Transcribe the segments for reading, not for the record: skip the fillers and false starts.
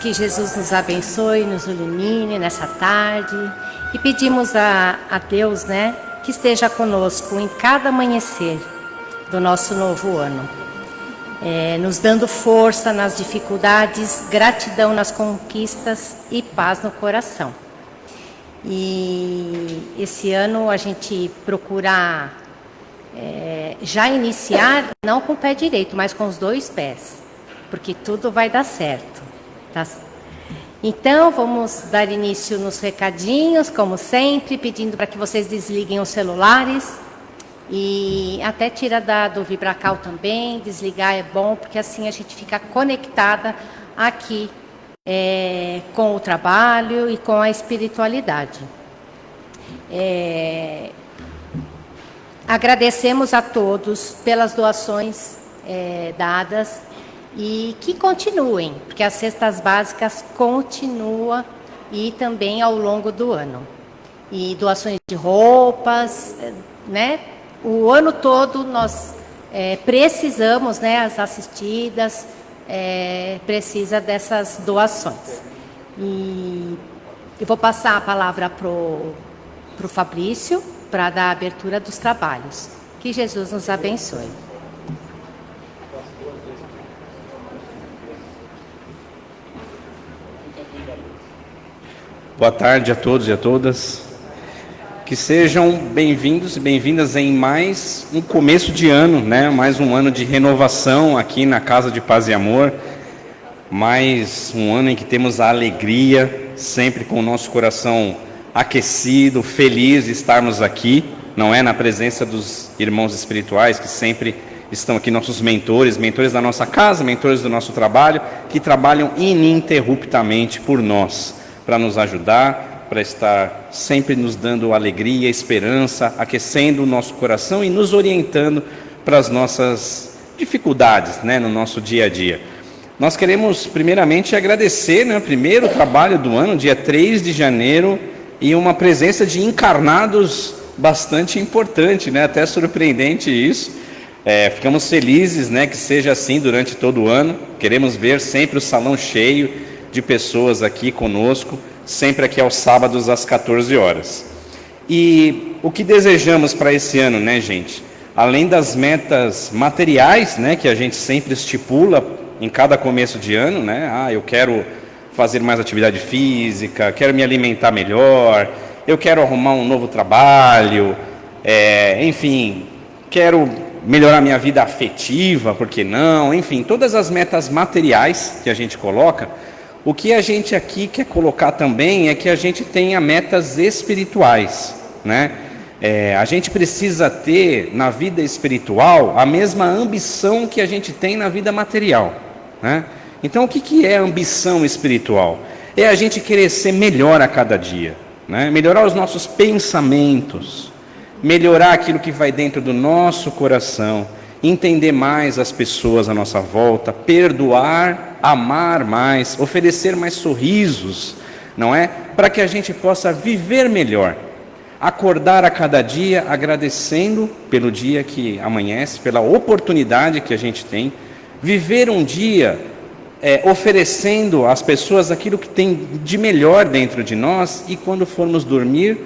Que Jesus nos abençoe, nos ilumine nessa tarde e pedimos a Deus, que esteja conosco em cada amanhecer do nosso novo ano, nos dando força nas dificuldades, gratidão nas conquistas e paz no coração. E esse ano a gente procura já iniciar, não com o pé direito, mas com os dois pés, porque tudo vai dar certo. Tá? Então, vamos dar início nos recadinhos, como sempre, pedindo para que vocês desliguem os celulares e até tira do Vibracal também, desligar é bom, porque assim a gente fica conectada aqui com o trabalho e com a espiritualidade. Agradecemos a todos pelas doações dadas e que continuem, porque as cestas básicas continuam e também ao longo do ano. E doações de roupas, O ano todo nós precisamos, as assistidas, precisa dessas doações. E eu vou passar a palavra pro Fabrício para dar a abertura dos trabalhos. Que Jesus nos abençoe. Boa tarde a todos e a todas. Que sejam bem-vindos e bem-vindas em mais um começo de ano, Mais um ano de renovação aqui na Casa de Paz e Amor. Mais um ano em que temos a alegria, sempre com o nosso coração aquecido, feliz de estarmos aqui, na presença dos irmãos espirituais que sempre estão aqui, nossos mentores da nossa casa, mentores do nosso trabalho, que trabalham ininterruptamente por nós, para nos ajudar, para estar sempre nos dando alegria, esperança, aquecendo o nosso coração e nos orientando para as nossas dificuldades, no nosso dia a dia. Nós queremos primeiramente agradecer, primeiro trabalho do ano, dia 3 de janeiro, e uma presença de encarnados bastante importante, até surpreendente isso. Ficamos felizes, que seja assim durante todo o ano. Queremos ver sempre o salão cheio de pessoas aqui conosco, sempre aqui aos sábados às 14 horas. E o que desejamos para esse ano, gente? Além das metas materiais, que a gente sempre estipula em cada começo de ano, eu quero fazer mais atividade física, quero me alimentar melhor, eu quero arrumar um novo trabalho, enfim, quero melhorar minha vida afetiva, por que não? Enfim, todas as metas materiais que a gente coloca. O que a gente aqui quer colocar também é que a gente tenha metas espirituais, A gente precisa ter na vida espiritual a mesma ambição que a gente tem na vida material, Então, o que é ambição espiritual? É a gente querer ser melhor a cada dia, Melhorar os nossos pensamentos, melhorar aquilo que vai dentro do nosso coração, entender mais as pessoas à nossa volta, perdoar, amar mais, oferecer mais sorrisos, Para que a gente possa viver melhor, acordar a cada dia agradecendo pelo dia que amanhece, pela oportunidade que a gente tem, viver um dia oferecendo às pessoas aquilo que tem de melhor dentro de nós e quando formos dormir,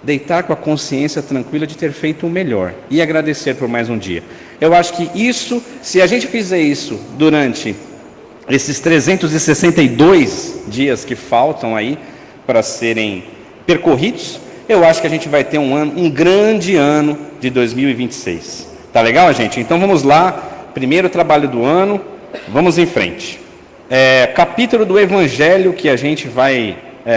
deitar com a consciência tranquila de ter feito o melhor e agradecer por mais um dia. Eu acho que isso, se a gente fizer isso durante esses 362 dias que faltam aí para serem percorridos, eu acho que a gente vai ter um grande ano de 2026. Tá legal, gente? Então vamos lá, primeiro trabalho do ano, vamos em frente. Capítulo do Evangelho que a gente vai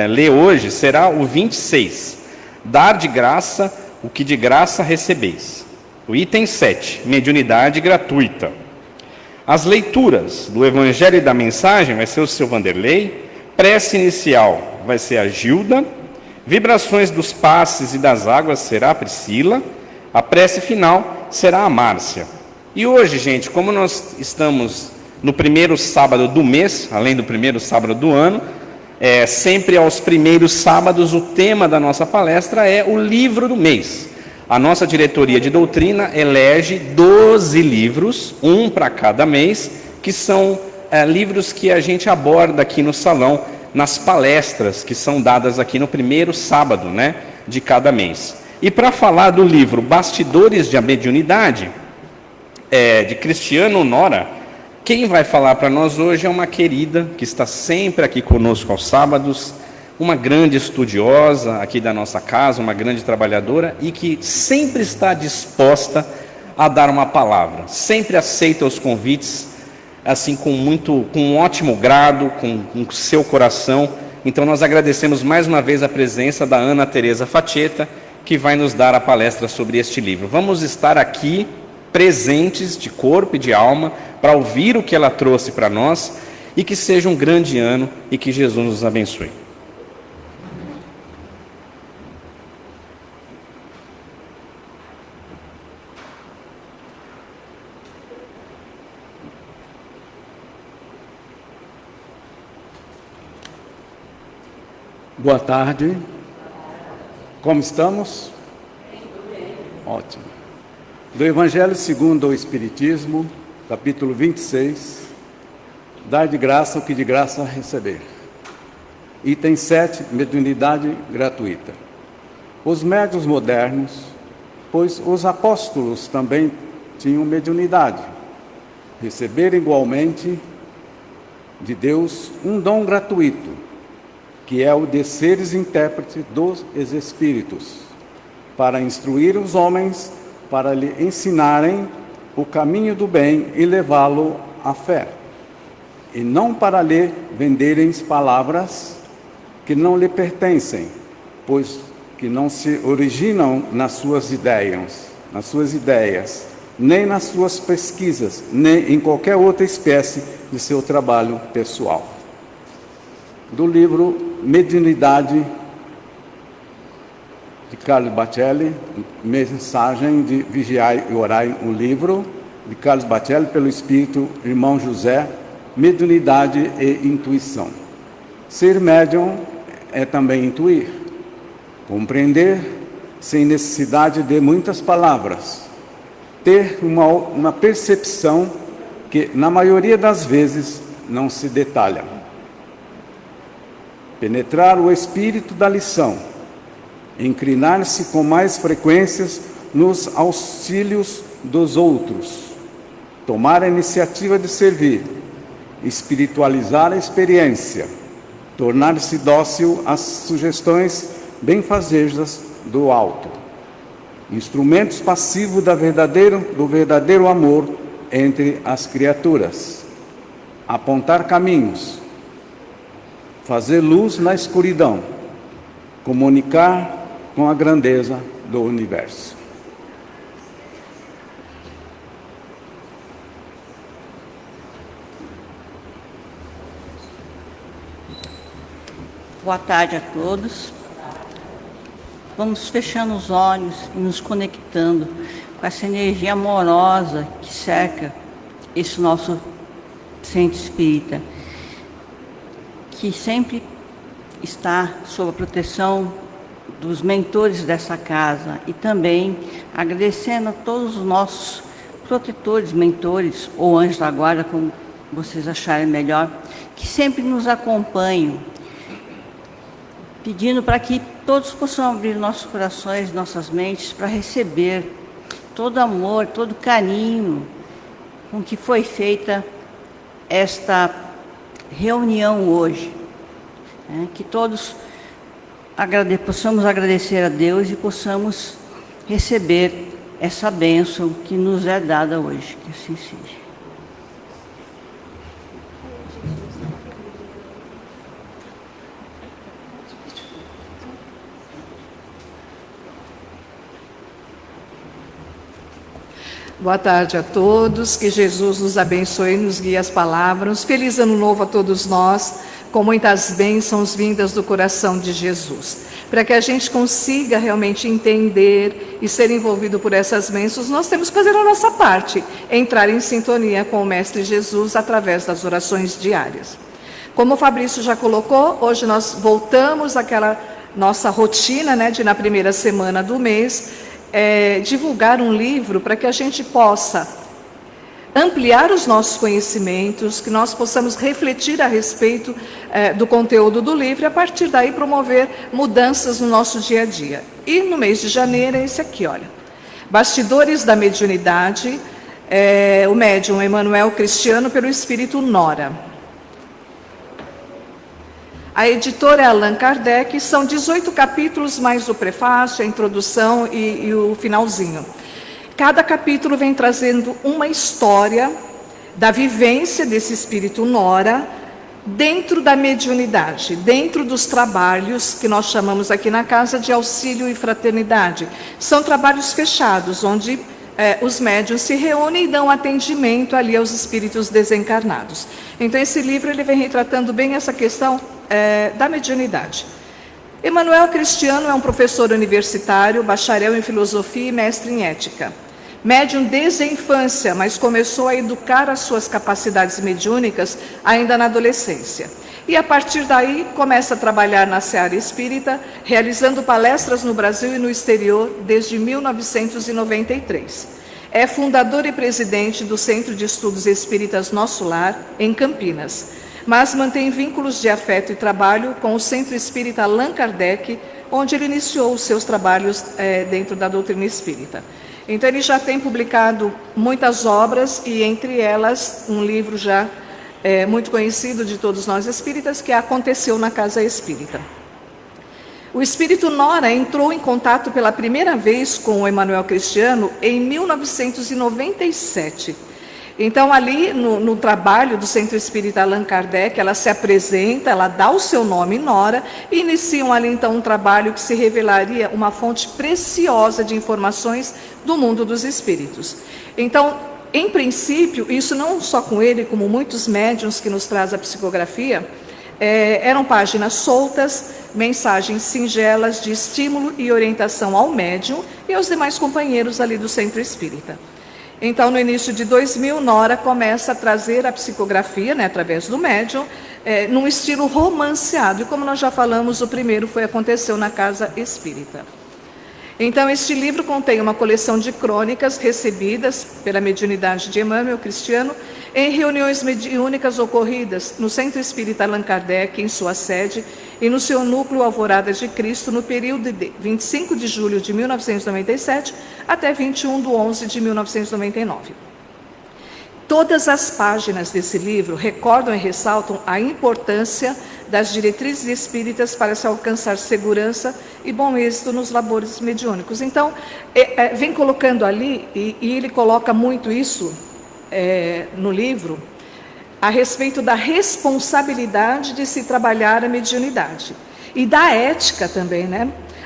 ler hoje será o 26. Dar de graça o que de graça recebeis. O item 7, mediunidade gratuita. As leituras do Evangelho e da mensagem vai ser o seu Vanderlei. Prece inicial vai ser a Gilda. Vibrações dos passes e das águas será a Priscila. A prece final será a Márcia. E hoje, gente, como nós estamos no primeiro sábado do mês, além do primeiro sábado do ano, sempre aos primeiros sábados, o tema da nossa palestra é o livro do mês. A nossa diretoria de doutrina elege 12 livros, um para cada mês, que são livros que a gente aborda aqui no salão, nas palestras que são dadas aqui no primeiro sábado, né, de cada mês. E para falar do livro Bastidores de Mediunidade, de Cristiano Nora, quem vai falar para nós hoje é uma querida que está sempre aqui conosco aos sábados, uma grande estudiosa aqui da nossa casa, uma grande trabalhadora e que sempre está disposta a dar uma palavra, sempre aceita os convites, assim com um ótimo grado, com seu coração. Então nós agradecemos mais uma vez a presença da Ana Teresa Facetta, que vai nos dar a palestra sobre este livro. Vamos estar aqui presentes de corpo e de alma para ouvir o que ela trouxe para nós e que seja um grande ano e que Jesus nos abençoe. Boa tarde. Como estamos? Ótimo. Do Evangelho segundo o Espiritismo, capítulo 26, dar de graça o que de graça receber. Item 7, mediunidade gratuita. Os médiuns modernos, pois os apóstolos também tinham mediunidade, receberam igualmente de Deus um dom gratuito, que é o de seres intérpretes dos espíritos, para instruir os homens, para lhe ensinarem o caminho do bem e levá-lo à fé, e não para lhe venderem palavras que não lhe pertencem, pois que não se originam nas suas ideias, nem nas suas pesquisas, nem em qualquer outra espécie de seu trabalho pessoal. Do livro Mediunidade, de Carlos Bacelli, Mensagem de Vigiai e Orai, um livro de Carlos Bacelli, pelo Espírito Irmão José, Mediunidade e Intuição. Ser médium é também intuir, compreender sem necessidade de muitas palavras, ter uma percepção que, na maioria das vezes, não se detalha. Penetrar o espírito da lição, inclinar-se com mais frequências nos auxílios dos outros, tomar a iniciativa de servir, espiritualizar a experiência, tornar-se dócil às sugestões benfazejas do alto, instrumentos passivos do verdadeiro amor entre as criaturas, apontar caminhos, fazer luz na escuridão, comunicar com a grandeza do universo. Boa tarde a todos. Vamos fechando os olhos e nos conectando com essa energia amorosa que cerca esse nosso centro espírita, que sempre está sob a proteção dos mentores dessa casa, e também agradecendo a todos os nossos protetores, mentores ou anjos da guarda, como vocês acharem melhor, que sempre nos acompanham, pedindo para que todos possam abrir nossos corações, nossas mentes, para receber todo amor, todo carinho com que foi feita esta reunião hoje. Que todos possamos agradecer a Deus e possamos receber essa bênção que nos é dada hoje. Que assim seja. Boa tarde a todos, que Jesus nos abençoe e nos guie as palavras. Feliz ano novo a todos nós, com muitas bênçãos vindas do coração de Jesus. Para que a gente consiga realmente entender e ser envolvido por essas bênçãos, nós temos que fazer a nossa parte, entrar em sintonia com o Mestre Jesus através das orações diárias. Como o Fabrício já colocou, hoje nós voltamos àquela nossa rotina, de na primeira semana do mês, divulgar um livro para que a gente possa ampliar os nossos conhecimentos, que nós possamos refletir a respeito do conteúdo do livro e, a partir daí, promover mudanças no nosso dia a dia. E no mês de janeiro é esse aqui, olha. Bastidores da Mediunidade, o médium Emanuel Cristiano pelo Espírito Nora. A editora é Allan Kardec, são 18 capítulos, mais o prefácio, a introdução e o finalzinho. Cada capítulo vem trazendo uma história da vivência desse espírito Nora dentro da mediunidade, dentro dos trabalhos que nós chamamos aqui na casa de auxílio e fraternidade. São trabalhos fechados, onde os médiuns se reúnem e dão atendimento ali aos espíritos desencarnados. Então esse livro ele vem retratando bem essa questão da mediunidade. Emanuel Cristiano é um professor universitário, bacharel em filosofia e mestre em ética. Médium desde a infância, mas começou a educar as suas capacidades mediúnicas ainda na adolescência. E a partir daí começa a trabalhar na seara espírita, realizando palestras no Brasil e no exterior desde 1993. É fundador e presidente do Centro de Estudos Espíritas Nosso Lar, em Campinas, mas mantém vínculos de afeto e trabalho com o Centro Espírita Allan Kardec, onde ele iniciou os seus trabalhos dentro da doutrina espírita. Então ele já tem publicado muitas obras e entre elas um livro já muito conhecido de todos nós espíritas, que Aconteceu na Casa Espírita. O espírito Nora entrou em contato pela primeira vez com o Emanuel Cristiano em 1997. Então ali no trabalho do Centro Espírita Allan Kardec, ela se apresenta, ela dá o seu nome, Nora, e iniciam ali então um trabalho que se revelaria uma fonte preciosa de informações do mundo dos espíritos. Então, em princípio, isso não só com ele, como muitos médiuns que nos traz a psicografia, eram páginas soltas, mensagens singelas de estímulo e orientação ao médium e aos demais companheiros ali do Centro Espírita. Então, no início de 2000, Nora começa a trazer a psicografia, através do médium, num estilo romanceado. E como nós já falamos, o primeiro Aconteceu na Casa Espírita. Então, este livro contém uma coleção de crônicas recebidas pela mediunidade de Emanuel Cristiano em reuniões mediúnicas ocorridas no Centro Espírita Allan Kardec, em sua sede, e no seu núcleo Alvorada de Cristo, no período de 25 de julho de 1997 até 21/11 de 1999. Todas as páginas desse livro recordam e ressaltam a importância das diretrizes espíritas para se alcançar segurança e bom êxito nos labores mediúnicos. Então, vem colocando ali, e ele coloca muito isso no livro, a respeito da responsabilidade de se trabalhar a mediunidade. E da ética também,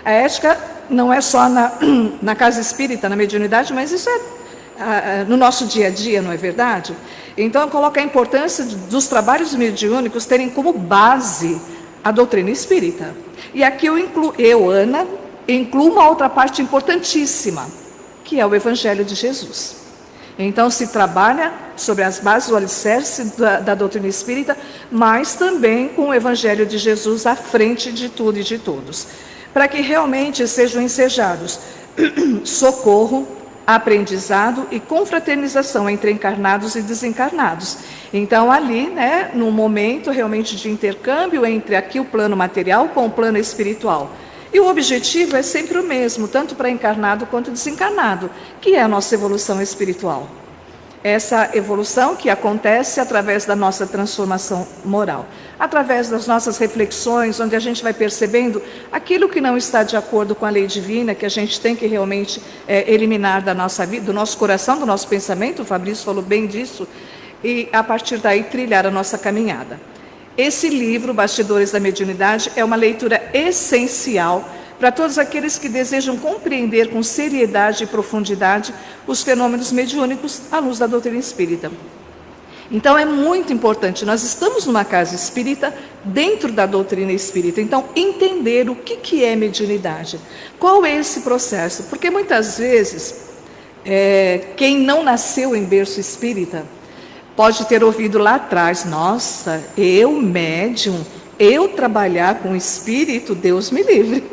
A ética não é só na casa espírita, na mediunidade, mas isso no nosso dia a dia, não é verdade? Então, coloca a importância dos trabalhos mediúnicos terem como base a doutrina espírita. E aqui eu, Ana, incluo uma outra parte importantíssima, que é o Evangelho de Jesus. Então, se trabalha sobre as bases, o alicerce da doutrina espírita, mas também com o Evangelho de Jesus à frente de tudo e de todos, para que realmente sejam ensejados socorro, aprendizado e confraternização entre encarnados e desencarnados. Então, ali, num momento realmente de intercâmbio entre aqui o plano material com o plano espiritual. E o objetivo é sempre o mesmo, tanto para encarnado quanto desencarnado, que é a nossa evolução espiritual. Essa evolução que acontece através da nossa transformação moral, através das nossas reflexões, onde a gente vai percebendo aquilo que não está de acordo com a lei divina, que a gente tem que realmente eliminar da nossa vida, do nosso coração, do nosso pensamento. O Fabrício falou bem disso, e a partir daí trilhar a nossa caminhada. Esse livro, Bastidores da Mediunidade, é uma leitura essencial para todos aqueles que desejam compreender com seriedade e profundidade os fenômenos mediúnicos à luz da doutrina espírita. Então, é muito importante, nós estamos numa casa espírita, dentro da doutrina espírita, então, entender o que é mediunidade, qual é esse processo, porque muitas vezes, quem não nasceu em berço espírita, pode ter ouvido lá atrás, nossa, eu médium, eu trabalhar com espírito, Deus me livre.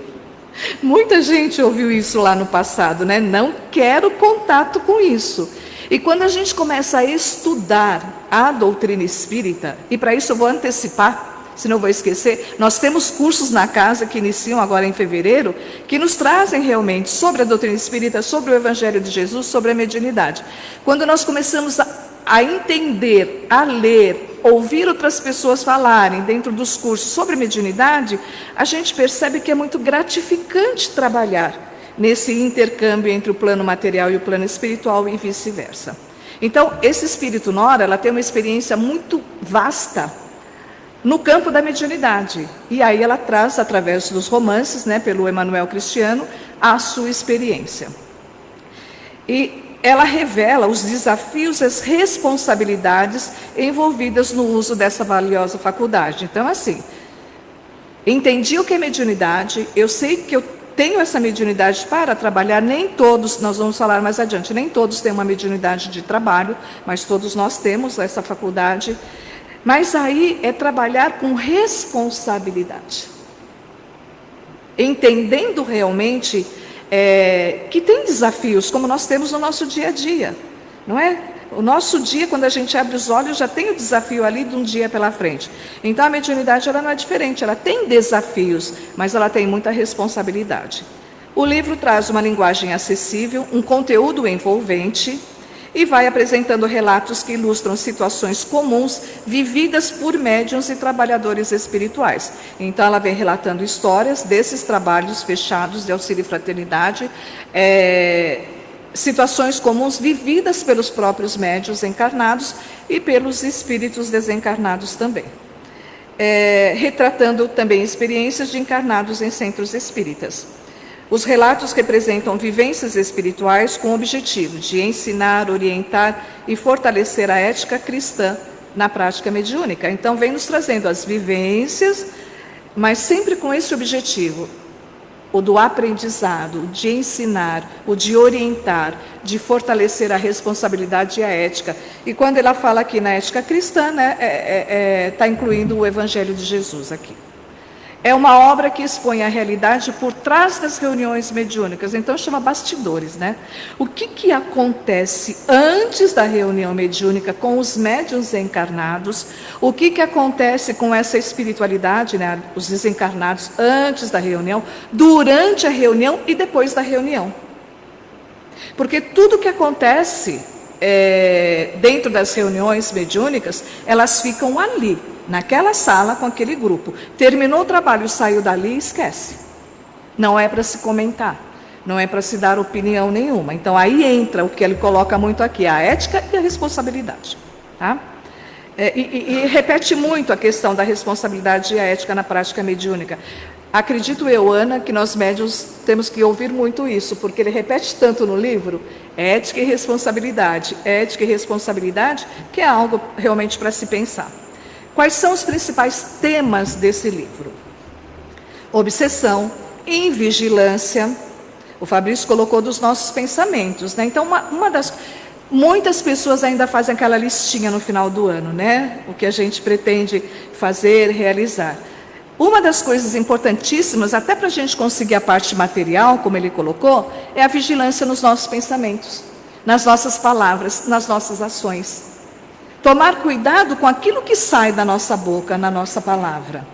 Muita gente ouviu isso lá no passado, Não quero contato com isso. E quando a gente começa a estudar a doutrina espírita, e para isso eu vou antecipar, senão eu vou esquecer, nós temos cursos na casa que iniciam agora em fevereiro, que nos trazem realmente sobre a doutrina espírita, sobre o Evangelho de Jesus, sobre a mediunidade. Quando nós começamos a entender, a ler, ouvir outras pessoas falarem dentro dos cursos sobre mediunidade, a gente percebe que é muito gratificante trabalhar nesse intercâmbio entre o plano material e o plano espiritual e vice-versa. Então, esse espírito Nora, ela tem uma experiência muito vasta no campo da mediunidade. E aí ela traz, através dos romances, né, pelo Emmanuel Cristiano, a sua experiência. E ela revela os desafios e as responsabilidades envolvidas no uso dessa valiosa faculdade. Então, assim, entendi o que é mediunidade, eu sei que eu tenho essa mediunidade para trabalhar, nem todos, nós vamos falar mais adiante, nem todos têm uma mediunidade de trabalho, mas todos nós temos essa faculdade. Mas aí é trabalhar com responsabilidade, entendendo realmente que tem desafios, como nós temos no nosso dia a dia, não é? O nosso dia, quando a gente abre os olhos, já tem o desafio ali de um dia pela frente. Então a mediunidade ela não é diferente, ela tem desafios, mas ela tem muita responsabilidade. O livro traz uma linguagem acessível, um conteúdo envolvente, e vai apresentando relatos que ilustram situações comuns vividas por médiuns e trabalhadores espirituais. Então ela vem relatando histórias desses trabalhos fechados de auxílio e fraternidade, situações comuns vividas pelos próprios médiuns encarnados e pelos espíritos desencarnados também. Retratando também experiências de encarnados em centros espíritas. Os relatos representam vivências espirituais com o objetivo de ensinar, orientar e fortalecer a ética cristã na prática mediúnica. Então, vem nos trazendo as vivências, mas sempre com esse objetivo, o do aprendizado, o de ensinar, o de orientar, de fortalecer a responsabilidade e a ética. E quando ela fala aqui na ética cristã, né, está incluindo o Evangelho de Jesus aqui. É uma obra que expõe a realidade por trás das reuniões mediúnicas, então chama bastidores, né? O que acontece antes da reunião mediúnica com os médiuns encarnados, o que acontece com essa espiritualidade, né? Os desencarnados antes da reunião, durante a reunião e depois da reunião. Porque tudo que acontece dentro das reuniões mediúnicas, elas ficam ali, naquela sala com aquele grupo. Terminou o trabalho, saiu dali, esquece. Não é para se comentar, não é para se dar opinião nenhuma. Então aí entra o que ele coloca muito aqui, a ética e a responsabilidade. Tá? E repete muito a questão da responsabilidade e a ética na prática mediúnica. Acredito eu, Ana, que nós médiuns temos que ouvir muito isso, porque ele repete tanto no livro, ética e responsabilidade, que é algo realmente para se pensar. Quais são os principais temas desse livro? Obsessão, invigilância. O Fabrício colocou dos nossos pensamentos, né? Então, muitas pessoas ainda fazem aquela listinha no final do ano, né? O que a gente pretende fazer, realizar. Uma das coisas importantíssimas, até para a gente conseguir a parte material, como ele colocou, é a vigilância nos nossos pensamentos, nas nossas palavras, nas nossas ações. Tomar cuidado com aquilo que sai da nossa boca, na nossa palavra.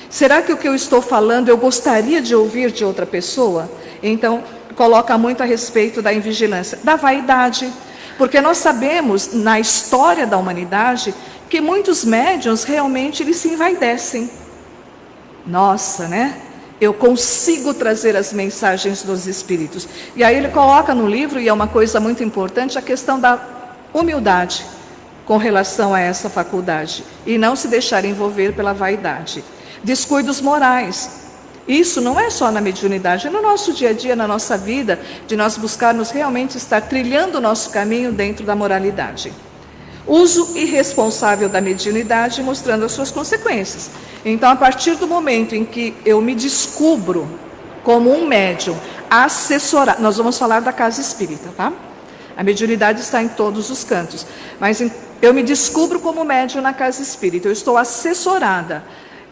Será que o que eu estou falando eu gostaria de ouvir de outra pessoa? Então, coloca muito a respeito da invigilância, da vaidade. Porque nós sabemos, na história da humanidade, que muitos médiuns realmente eles se envaidecem. Nossa, né? Eu consigo trazer as mensagens dos espíritos. E aí ele coloca no livro, e é uma coisa muito importante, a questão da humildade com relação a essa faculdade. E não se deixar envolver pela vaidade. Descuidos morais. Isso não é só na mediunidade, é no nosso dia a dia, na nossa vida, de nós buscarmos realmente estar trilhando o nosso caminho dentro da moralidade. Uso irresponsável da mediunidade, mostrando as suas consequências. Então, a partir do momento em que eu me descubro como um médium, assessorar, nós vamos falar da casa espírita, tá? A mediunidade está em todos os cantos, mas eu me descubro como médium na casa espírita, eu estou assessorada,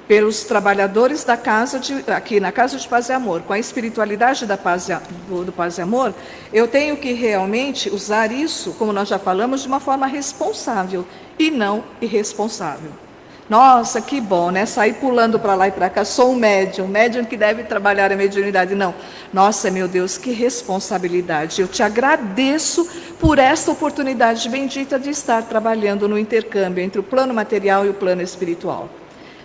pelos trabalhadores da aqui na Casa de Paz e Amor, com a espiritualidade do Paz e Amor, eu tenho que realmente usar isso, como nós já falamos, de uma forma responsável e não irresponsável. Nossa, que bom, né? Sair pulando para lá e para cá, sou um médium que deve trabalhar a mediunidade. Não, nossa, meu Deus, que responsabilidade. Eu te agradeço por esta oportunidade bendita de estar trabalhando no intercâmbio entre o plano material e o plano espiritual.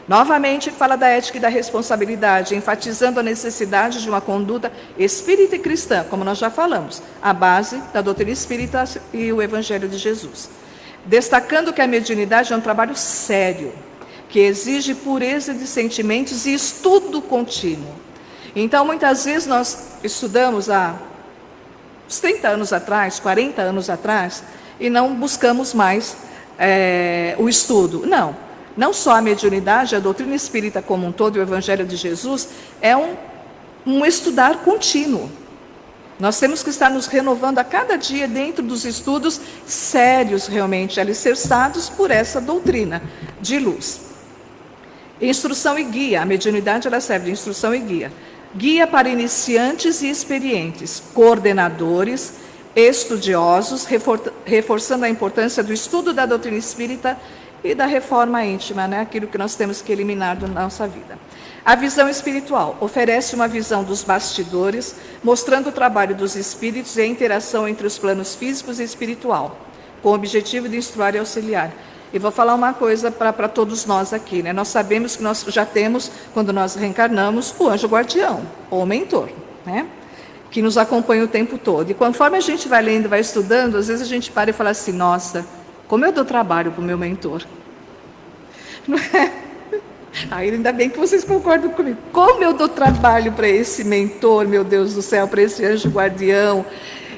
Novamente, fala da ética e da responsabilidade, enfatizando a necessidade de uma conduta espírita e cristã, como nós já falamos, a base da doutrina espírita e o Evangelho de Jesus. Destacando que a mediunidade é um trabalho sério, que exige pureza de sentimentos e estudo contínuo. Então, muitas vezes nós estudamos há uns 30 anos atrás, 40 anos atrás, e não buscamos mais o estudo. Não só a mediunidade, a doutrina espírita como um todo e o Evangelho de Jesus é um estudar contínuo. Nós temos que estar nos renovando a cada dia dentro dos estudos sérios, realmente alicerçados por essa doutrina de luz. Instrução e guia. A mediunidade ela serve de instrução e guia. Guia para iniciantes e experientes, coordenadores, estudiosos, reforçando a importância do estudo da doutrina espírita e da reforma íntima, né? Aquilo que nós temos que eliminar da nossa vida. A visão espiritual oferece uma visão dos bastidores, mostrando o trabalho dos espíritos e a interação entre os planos físicos e espiritual, com o objetivo de instruir e auxiliar. E vou falar uma coisa para todos nós aqui, né? Nós sabemos que nós já temos, quando nós reencarnamos, o anjo guardião, ou o mentor, né? Que nos acompanha o tempo todo. E conforme a gente vai lendo, vai estudando, às vezes a gente para e fala assim, nossa, como eu dou trabalho para o meu mentor. Não é? Aí ainda bem que vocês concordam comigo. Como eu dou trabalho para esse mentor, meu Deus do céu, para esse anjo guardião.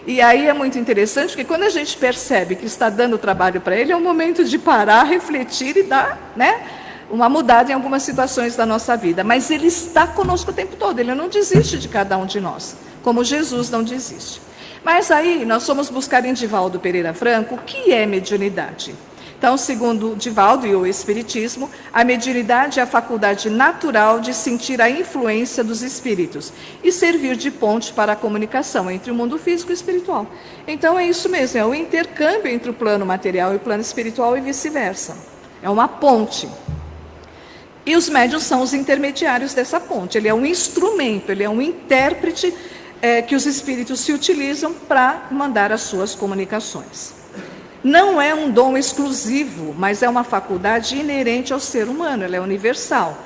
E aí é muito interessante, porque quando a gente percebe que está dando trabalho para ele, é um momento de parar, refletir e dar, né, uma mudada em algumas situações da nossa vida. Mas ele está conosco o tempo todo, ele não desiste de cada um de nós, como Jesus não desiste. Mas aí nós fomos buscar em Divaldo Pereira Franco o que é mediunidade. Então, segundo Divaldo e o Espiritismo, a mediunidade é a faculdade natural de sentir a influência dos espíritos e servir de ponte para a comunicação entre o mundo físico e espiritual. Então, é isso mesmo, é o intercâmbio entre o plano material e o plano espiritual e vice-versa. É uma ponte. E os médiuns são os intermediários dessa ponte. Ele é um instrumento, ele é um intérprete que os espíritos se utilizam para mandar as suas comunicações. Não é um dom exclusivo, mas é uma faculdade inerente ao ser humano, ela é universal.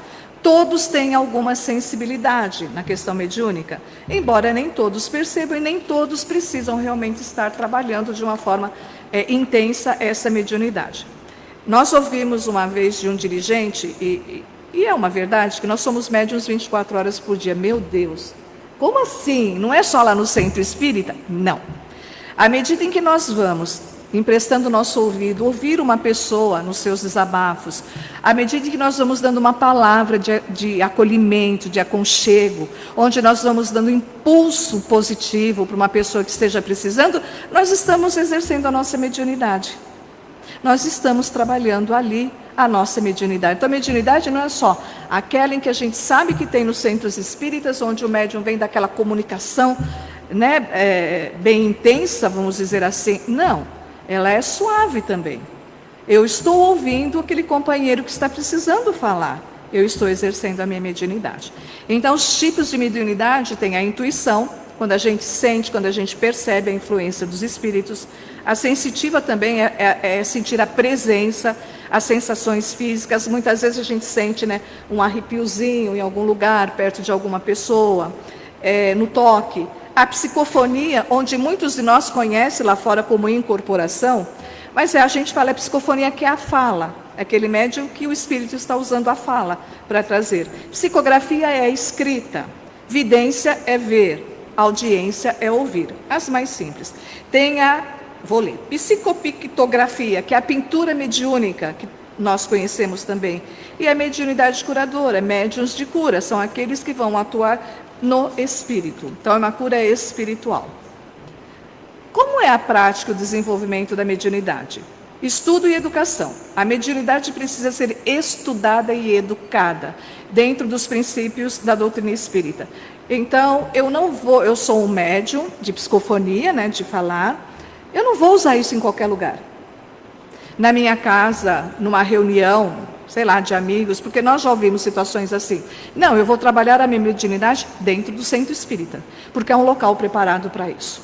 Todos têm alguma sensibilidade na questão mediúnica, embora nem todos percebam e nem todos precisam realmente estar trabalhando de uma forma intensa essa mediunidade. Nós ouvimos uma vez de um dirigente, e é uma verdade, que nós somos médiuns 24 horas por dia. Meu Deus, como assim? Não é só lá no centro espírita? Não. À medida em que nós vamos emprestando o nosso ouvido, ouvir uma pessoa nos seus desabafos, à medida que nós vamos dando uma palavra de acolhimento, de aconchego, onde nós vamos dando impulso positivo para uma pessoa que esteja precisando, nós estamos exercendo a nossa mediunidade. Nós estamos trabalhando ali a nossa mediunidade. Então, a mediunidade não é só aquela em que a gente sabe que tem nos centros espíritas, onde o médium vem daquela comunicação, né, bem intensa, vamos dizer assim. Não. Ela é suave também. Eu estou ouvindo aquele companheiro que está precisando falar. Eu estou exercendo a minha mediunidade. Então, os tipos de mediunidade têm a intuição, quando a gente sente, quando a gente percebe a influência dos espíritos. A sensitiva também é sentir a presença, as sensações físicas. Muitas vezes a gente sente, né, um arrepiozinho em algum lugar, perto de alguma pessoa, no toque. A psicofonia, onde muitos de nós conhecem lá fora como incorporação, mas a gente fala a psicofonia que é a fala, aquele médium que o espírito está usando a fala para trazer. Psicografia é a escrita, vidência é ver, audiência é ouvir, as mais simples. Tem vou ler, psicopictografia, que é a pintura mediúnica, que nós conhecemos também, e a mediunidade curadora, médiuns de cura, são aqueles que vão atuar no espírito. Então, é uma cura espiritual. Como é a prática e o desenvolvimento da mediunidade? Estudo e educação. A mediunidade precisa ser estudada e educada dentro dos princípios da doutrina espírita. Então, eu sou um médium de psicofonia, né, de falar, eu não vou usar isso em qualquer lugar. Na minha casa, numa reunião, sei lá, de amigos, porque nós já ouvimos situações assim. Não, eu vou trabalhar a minha mediunidade dentro do centro espírita, porque é um local preparado para isso.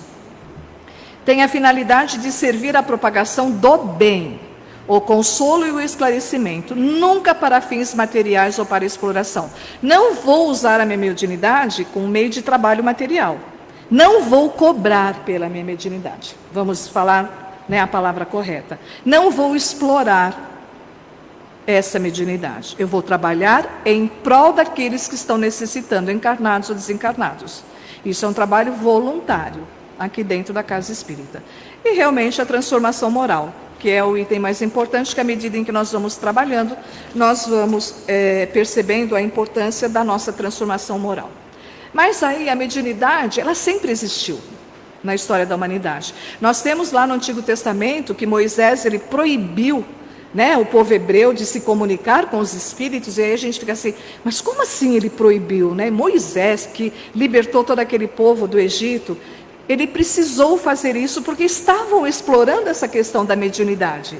Tem a finalidade de servir à propagação do bem, o consolo e o esclarecimento, nunca para fins materiais ou para exploração. Não vou usar a minha mediunidade como meio de trabalho material. Não vou cobrar pela minha mediunidade. Vamos falar, né, a palavra correta. Não vou explorar essa mediunidade. Eu vou trabalhar em prol daqueles que estão necessitando, encarnados ou desencarnados. Isso é um trabalho voluntário, aqui dentro da casa espírita. E realmente a transformação moral, que é o item mais importante, que à medida em que nós vamos trabalhando, nós vamos percebendo a importância da nossa transformação moral. Mas aí a mediunidade, ela sempre existiu na história da humanidade. Nós temos lá no Antigo Testamento que Moisés, ele proibiu, né, o povo hebreu de se comunicar com os espíritos, e aí a gente fica assim, mas como assim ele proibiu, né? Moisés, que libertou todo aquele povo do Egito, ele precisou fazer isso porque estavam explorando essa questão da mediunidade.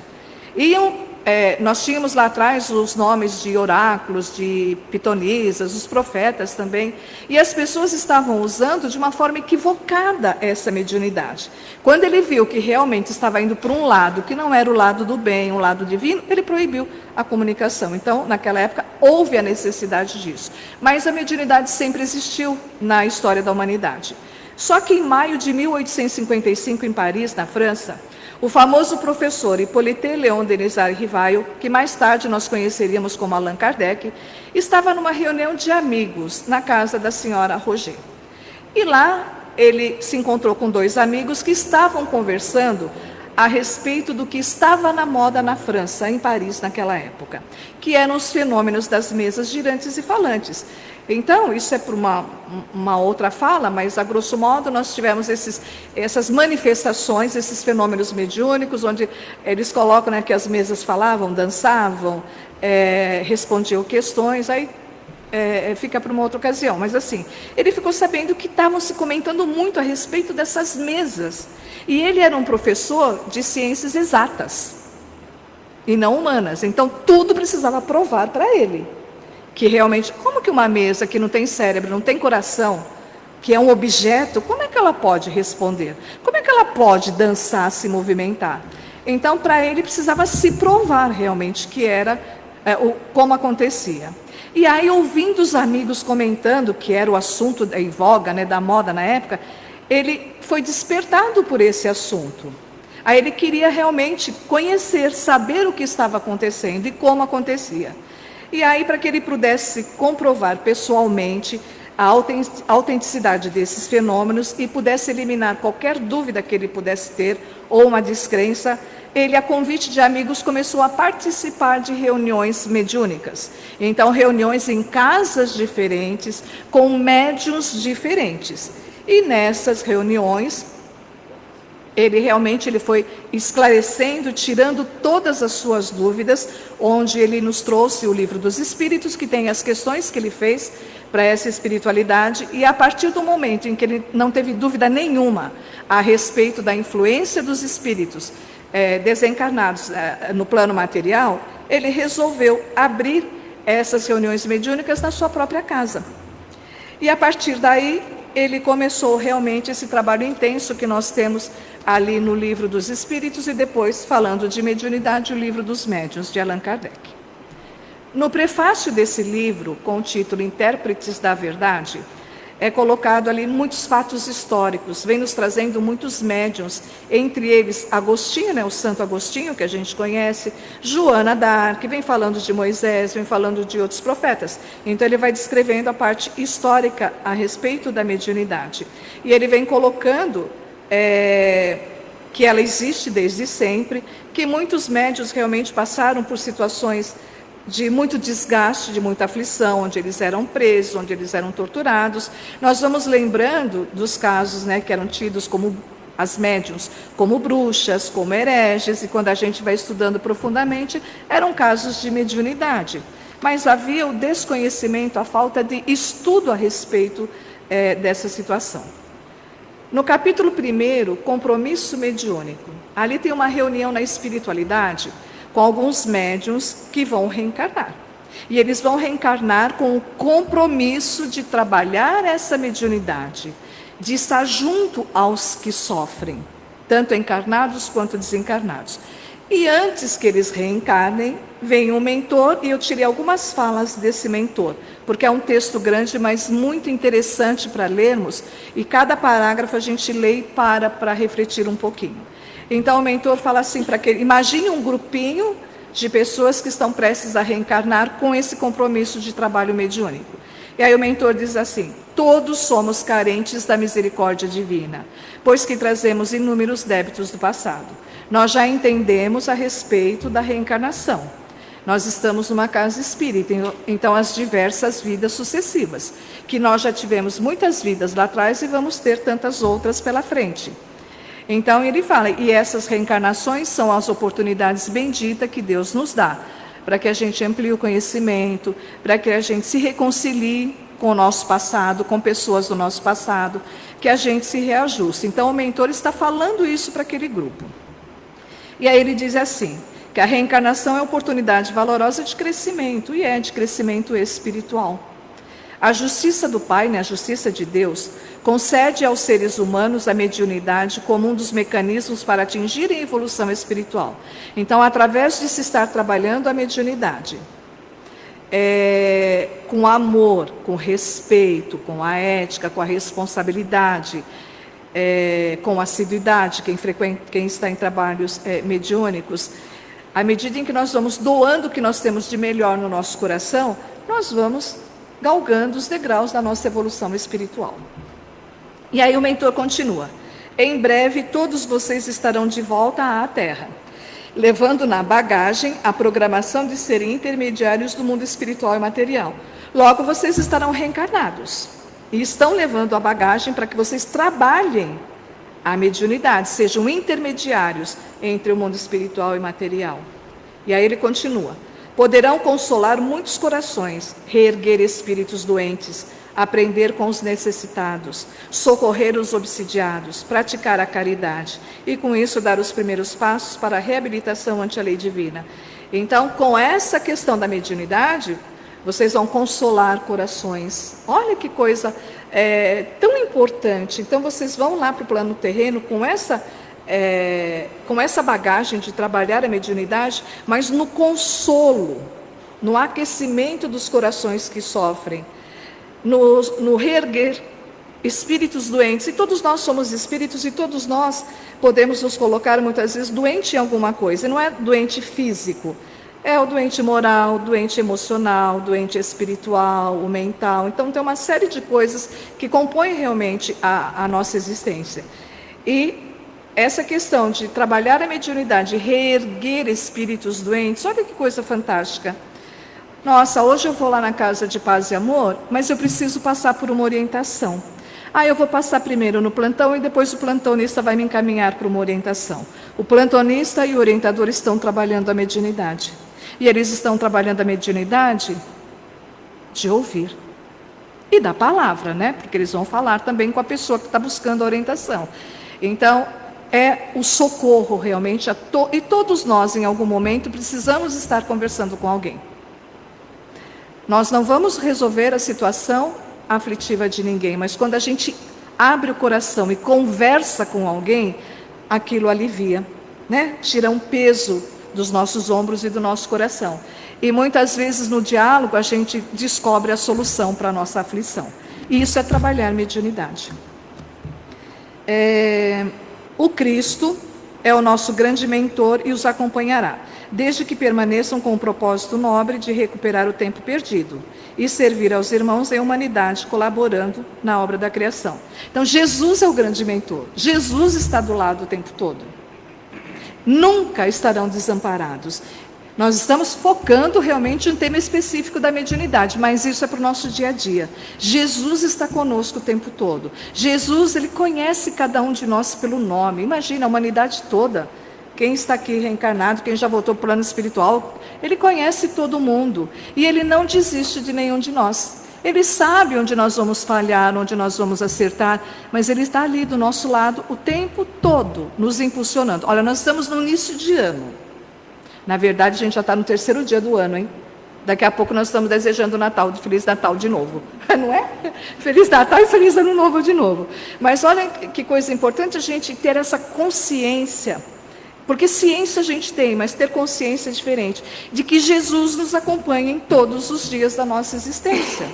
Nós tínhamos lá atrás os nomes de oráculos, de pitonisas, os profetas também, e as pessoas estavam usando de uma forma equivocada essa mediunidade. Quando ele viu que realmente estava indo para um lado, que não era o lado do bem, o lado divino, ele proibiu a comunicação. Então, naquela época, houve a necessidade disso. Mas a mediunidade sempre existiu na história da humanidade. Só que em maio de 1855, em Paris, na França, o famoso professor Hippolyte Léon Denisard Rivail, que mais tarde nós conheceríamos como Allan Kardec, estava numa reunião de amigos na casa da senhora Roger. E lá ele se encontrou com dois amigos que estavam conversando a respeito do que estava na moda na França, em Paris, naquela época, que eram os fenômenos das mesas girantes e falantes. Então, isso é para uma outra fala, mas a grosso modo nós tivemos essas manifestações, esses fenômenos mediúnicos, onde eles colocam, né, que as mesas falavam, dançavam, respondiam questões, aí fica para uma outra ocasião. Mas assim, ele ficou sabendo que estavam se comentando muito a respeito dessas mesas. E ele era um professor de ciências exatas e não humanas, então tudo precisava provar para ele que realmente, como que uma mesa que não tem cérebro, não tem coração, que é um objeto, como é que ela pode responder? Como é que ela pode dançar, se movimentar? Então, para ele, precisava se provar realmente que era como acontecia. E aí, ouvindo os amigos comentando, que era o assunto em voga, né, da moda na época, ele foi despertado por esse assunto. Aí ele queria realmente conhecer, saber o que estava acontecendo e como acontecia. E aí, para que ele pudesse comprovar pessoalmente a autenticidade desses fenômenos e pudesse eliminar qualquer dúvida que ele pudesse ter ou uma descrença, ele, a convite de amigos, começou a participar de reuniões mediúnicas. Então, reuniões em casas diferentes, com médiuns diferentes. E nessas reuniões, ele foi esclarecendo, tirando todas as suas dúvidas, onde ele nos trouxe o Livro dos Espíritos, que tem as questões que ele fez para essa espiritualidade, e a partir do momento em que ele não teve dúvida nenhuma a respeito da influência dos espíritos desencarnados no plano material, ele resolveu abrir essas reuniões mediúnicas na sua própria casa. E a partir daí, ele começou realmente esse trabalho intenso que nós temos ali no Livro dos Espíritos e depois, falando de mediunidade, o Livro dos Médiuns, de Allan Kardec. No prefácio desse livro, com o título Intérpretes da Verdade, é colocado ali muitos fatos históricos, vem nos trazendo muitos médiuns, entre eles Agostinho, né, o Santo Agostinho, que a gente conhece, Joana d'Arc, vem falando de Moisés, vem falando de outros profetas. Então ele vai descrevendo a parte histórica a respeito da mediunidade. E ele vem colocando que ela existe desde sempre, que muitos médiuns realmente passaram por situações de muito desgaste, de muita aflição, onde eles eram presos, onde eles eram torturados. Nós vamos lembrando dos casos, né, que eram tidos como as médiuns como bruxas, como hereges, e quando a gente vai estudando profundamente, eram casos de mediunidade. Mas havia o desconhecimento, a falta de estudo a respeito dessa situação. No capítulo 1, compromisso mediúnico, ali tem uma reunião na espiritualidade com alguns médiuns que vão reencarnar. E eles vão reencarnar com o compromisso de trabalhar essa mediunidade, de estar junto aos que sofrem, tanto encarnados quanto desencarnados. E antes que eles reencarnem, vem um mentor, e eu tirei algumas falas desse mentor, porque é um texto grande, mas muito interessante para lermos, e cada parágrafo a gente lê e para refletir um pouquinho. Então o mentor fala assim para aquele, imagine um grupinho de pessoas que estão prestes a reencarnar com esse compromisso de trabalho mediúnico. E aí o mentor diz assim: todos somos carentes da misericórdia divina, pois que trazemos inúmeros débitos do passado. Nós já entendemos a respeito da reencarnação. Nós estamos numa casa espírita, então as diversas vidas sucessivas, que nós já tivemos muitas vidas lá atrás e vamos ter tantas outras pela frente. Então ele fala, e essas reencarnações são as oportunidades benditas que Deus nos dá, para que a gente amplie o conhecimento, para que a gente se reconcilie com o nosso passado, com pessoas do nosso passado, que a gente se reajuste. Então o mentor está falando isso para aquele grupo. E aí ele diz assim, que a reencarnação é oportunidade valorosa de crescimento, e é de crescimento espiritual. A justiça do Pai, a justiça de Deus, concede aos seres humanos a mediunidade como um dos mecanismos para atingirem a evolução espiritual. Então, através de se estar trabalhando a mediunidade, com amor, com respeito, com a ética, com a responsabilidade, com assiduidade, quem está em trabalhos mediúnicos, à medida em que nós vamos doando o que nós temos de melhor no nosso coração, nós vamos galgando os degraus da nossa evolução espiritual. E aí o mentor continua: em breve todos vocês estarão de volta à Terra, levando na bagagem a programação de serem intermediários do mundo espiritual e material. Logo vocês estarão reencarnados e estão levando a bagagem para que vocês trabalhem a mediunidade, sejam intermediários entre o mundo espiritual e material. E aí ele continua: poderão consolar muitos corações, reerguer espíritos doentes, aprender com os necessitados, socorrer os obsidiados, praticar a caridade e com isso dar os primeiros passos para a reabilitação ante a lei divina. Então, com essa questão da mediunidade, vocês vão consolar corações. Olha que coisa tão importante. Então, vocês vão lá para o plano terreno com essa bagagem de trabalhar a mediunidade, mas no consolo, no aquecimento dos corações que sofrem, no reerguer espíritos doentes. E todos nós somos espíritos e todos nós podemos nos colocar muitas vezes doente em alguma coisa. E não é doente físico, é o doente moral, doente emocional, doente espiritual, o mental. Então tem uma série de coisas que compõem realmente a nossa existência. E essa questão de trabalhar a mediunidade, reerguer espíritos doentes, olha que coisa fantástica. Nossa, hoje eu vou lá na Casa de Paz e Amor, mas eu preciso passar por uma orientação. Eu vou passar primeiro no plantão e depois o plantonista vai me encaminhar para uma orientação. O plantonista e o orientador estão trabalhando a mediunidade. E eles estão trabalhando a mediunidade de ouvir. E da palavra, né? Porque eles vão falar também com a pessoa que está buscando a orientação. Então, é o socorro realmente, e todos nós em algum momento precisamos estar conversando com alguém. Nós não vamos resolver a situação aflitiva de ninguém, mas quando a gente abre o coração e conversa com alguém, aquilo alivia, né? Tira um peso dos nossos ombros e do nosso coração. E muitas vezes no diálogo a gente descobre a solução para a nossa aflição. E isso é trabalhar mediunidade. O Cristo é o nosso grande mentor e os acompanhará, desde que permaneçam com o propósito nobre de recuperar o tempo perdido e servir aos irmãos em humanidade, colaborando na obra da criação. Então, Jesus é o grande mentor. Jesus está do lado o tempo todo. Nunca estarão desamparados. Nós estamos focando realmente em um tema específico da mediunidade, mas isso é para o nosso dia a dia. Jesus está conosco o tempo todo. Jesus, ele conhece cada um de nós pelo nome. Imagina, a humanidade toda. Quem está aqui reencarnado, quem já voltou para o plano espiritual, ele conhece todo mundo. E ele não desiste de nenhum de nós. Ele sabe onde nós vamos falhar, onde nós vamos acertar, mas ele está ali do nosso lado o tempo todo, nos impulsionando. Olha, nós estamos no início de ano. Na verdade, a gente já está no 3º dia do ano, hein? Daqui a pouco nós estamos desejando Natal, Feliz Natal de novo. Não é? Feliz Natal e Feliz Ano Novo de novo. Mas olha que coisa importante a gente ter essa consciência. Porque ciência a gente tem, mas ter consciência é diferente. De que Jesus nos acompanha em todos os dias da nossa existência.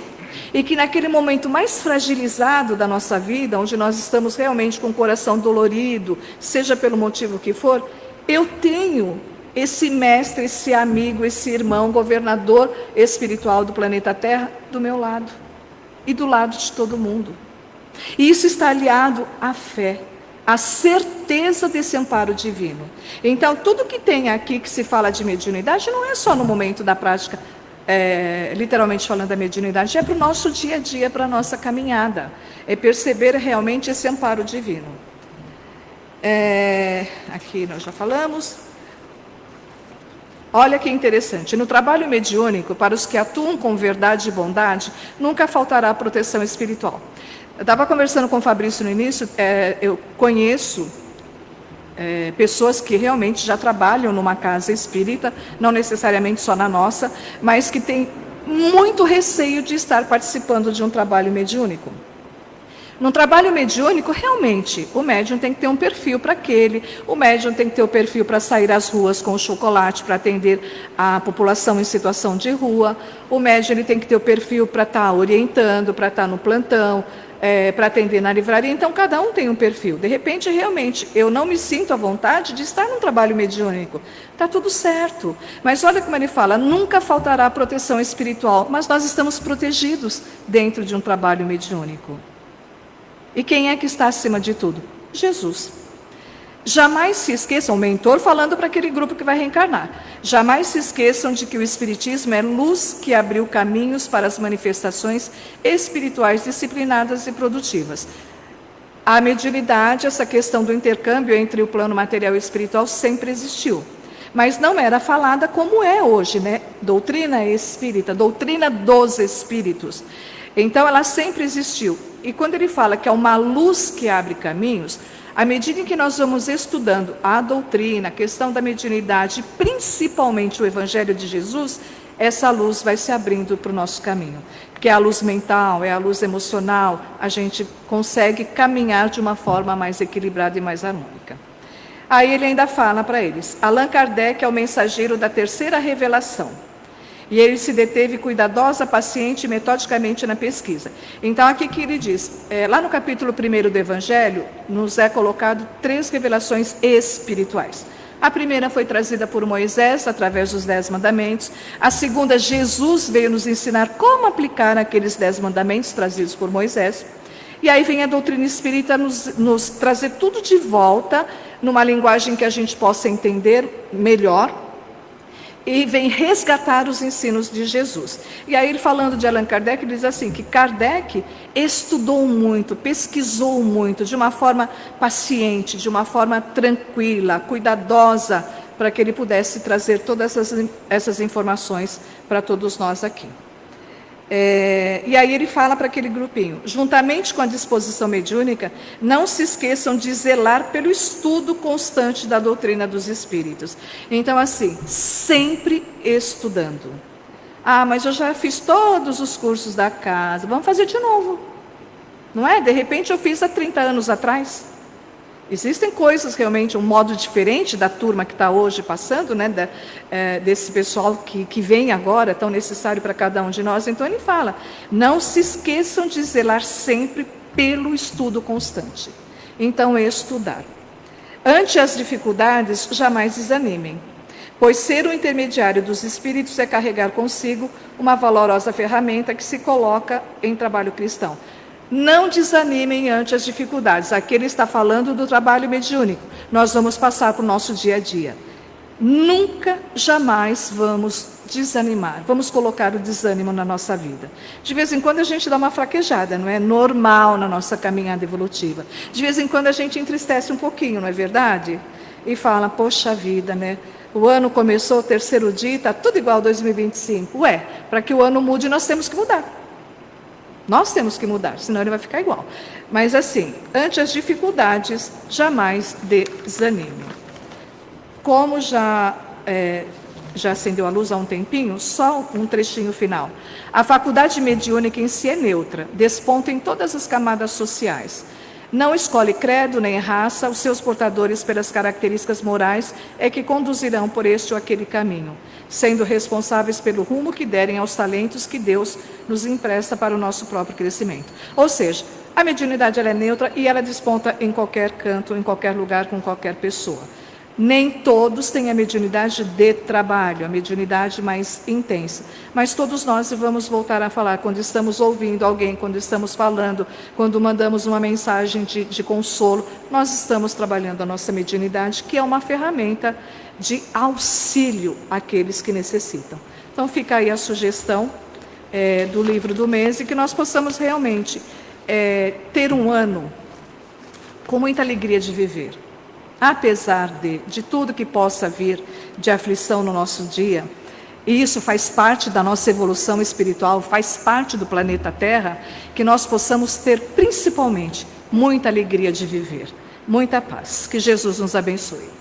E que naquele momento mais fragilizado da nossa vida, onde nós estamos realmente com o coração dolorido, seja pelo motivo que for, eu tenho esse mestre, esse amigo, esse irmão, governador espiritual do planeta Terra, do meu lado. E do lado de todo mundo. E isso está aliado à fé, à certeza desse amparo divino. Então, tudo que tem aqui que se fala de mediunidade, não é só no momento da prática, literalmente falando da mediunidade, é para o nosso dia a dia, para a nossa caminhada. É perceber realmente esse amparo divino. Aqui nós já falamos. Olha que interessante, no trabalho mediúnico, para os que atuam com verdade e bondade, nunca faltará proteção espiritual. Eu estava conversando com o Fabrício no início, eu conheço pessoas que realmente já trabalham numa casa espírita, não necessariamente só na nossa, mas que têm muito receio de estar participando de um trabalho mediúnico. Num trabalho mediúnico, realmente, o médium tem que ter um perfil para aquele, o médium tem que ter o perfil para sair às ruas com o chocolate, para atender a população em situação de rua, o médium ele tem que ter o perfil para estar orientando, para estar no plantão, para atender na livraria. Então, cada um tem um perfil. De repente, realmente, eu não me sinto à vontade de estar num trabalho mediúnico. Está tudo certo. Mas olha como ele fala, nunca faltará proteção espiritual, mas nós estamos protegidos dentro de um trabalho mediúnico. E quem é que está acima de tudo? Jesus. Jamais se esqueçam, o mentor falando para aquele grupo que vai reencarnar, jamais se esqueçam de que o Espiritismo é luz que abriu caminhos para as manifestações espirituais disciplinadas e produtivas. A mediunidade, essa questão do intercâmbio entre o plano material e espiritual sempre existiu, mas não era falada como é hoje, né? Doutrina espírita, doutrina dos espíritos. Então ela sempre existiu. E quando ele fala que é uma luz que abre caminhos, à medida em que nós vamos estudando a doutrina, a questão da mediunidade, principalmente o Evangelho de Jesus, essa luz vai se abrindo para o nosso caminho. Porque é a luz mental, é a luz emocional, a gente consegue caminhar de uma forma mais equilibrada e mais harmônica. Aí ele ainda fala para eles, Allan Kardec é o mensageiro da terceira revelação. E ele se deteve cuidadosa, paciente e metodicamente na pesquisa. Então, aqui que ele diz, lá no capítulo 1 do Evangelho, nos é colocado 3 revelações espirituais. A primeira foi trazida por Moisés, através dos 10 mandamentos. A segunda, Jesus veio nos ensinar como aplicar aqueles 10 mandamentos trazidos por Moisés. E aí vem a doutrina espírita nos trazer tudo de volta, numa linguagem que a gente possa entender melhor, e vem resgatar os ensinos de Jesus. E aí, ele falando de Allan Kardec, ele diz assim, que Kardec estudou muito, pesquisou muito, de uma forma paciente, de uma forma tranquila, cuidadosa, para que ele pudesse trazer todas essas informações para todos nós aqui. E aí ele fala para aquele grupinho, juntamente com a disposição mediúnica, não se esqueçam de zelar pelo estudo constante da doutrina dos espíritos. Então assim, sempre estudando. Mas eu já fiz todos os cursos da casa, vamos fazer de novo. Não é? De repente eu fiz há 30 anos atrás. Existem coisas realmente, um modo diferente da turma que está hoje passando, né, desse pessoal que vem agora, tão necessário para cada um de nós. Então ele fala, não se esqueçam de zelar sempre pelo estudo constante. Então estudar. Ante as dificuldades, jamais desanimem, pois ser o intermediário dos espíritos é carregar consigo uma valorosa ferramenta que se coloca em trabalho cristão. Não desanimem ante as dificuldades. Aqui ele está falando do trabalho mediúnico. Nós vamos passar para o nosso dia a dia. Nunca, jamais vamos desanimar, vamos colocar o desânimo na nossa vida. De vez em quando a gente dá uma fraquejada, não é normal na nossa caminhada evolutiva. De vez em quando a gente entristece um pouquinho, não é verdade? E fala, poxa vida, né? O ano começou, o terceiro dia, está tudo igual a 2025. Ué, para que o ano mude, nós temos que mudar. Nós temos que mudar, senão ele vai ficar igual. Mas assim, ante as dificuldades, jamais desanime. Como já acendeu a luz há um tempinho, só um trechinho final. A faculdade mediúnica em si é neutra, desponta em todas as camadas sociais. Não escolhe credo nem raça, os seus portadores pelas características morais é que conduzirão por este ou aquele caminho, sendo responsáveis pelo rumo que derem aos talentos que Deus nos empresta para o nosso próprio crescimento. Ou seja, a mediunidade ela é neutra e ela desponta em qualquer canto, em qualquer lugar, com qualquer pessoa. Nem todos têm a mediunidade de trabalho, a mediunidade mais intensa. Mas todos nós, e vamos voltar a falar, quando estamos ouvindo alguém, quando estamos falando, quando mandamos uma mensagem de consolo, nós estamos trabalhando a nossa mediunidade, que é uma ferramenta de auxílio àqueles que necessitam. Então fica aí a sugestão do livro do mês, e que nós possamos realmente ter um ano com muita alegria de viver. Apesar de tudo que possa vir de aflição no nosso dia, e isso faz parte da nossa evolução espiritual, faz parte do planeta Terra, que nós possamos ter principalmente muita alegria de viver, muita paz. Que Jesus nos abençoe.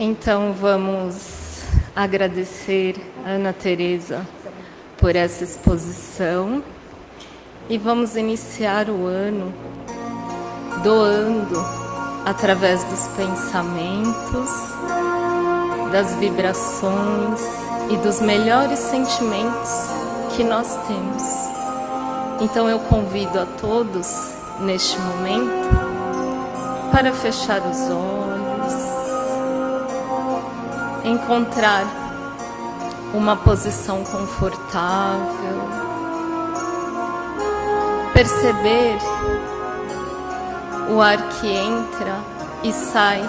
Então vamos agradecer a Ana Teresa por essa exposição e vamos iniciar o ano doando através dos pensamentos, das vibrações e dos melhores sentimentos que nós temos. Então eu convido a todos neste momento para fechar os olhos, encontrar uma posição confortável, perceber o ar que entra e sai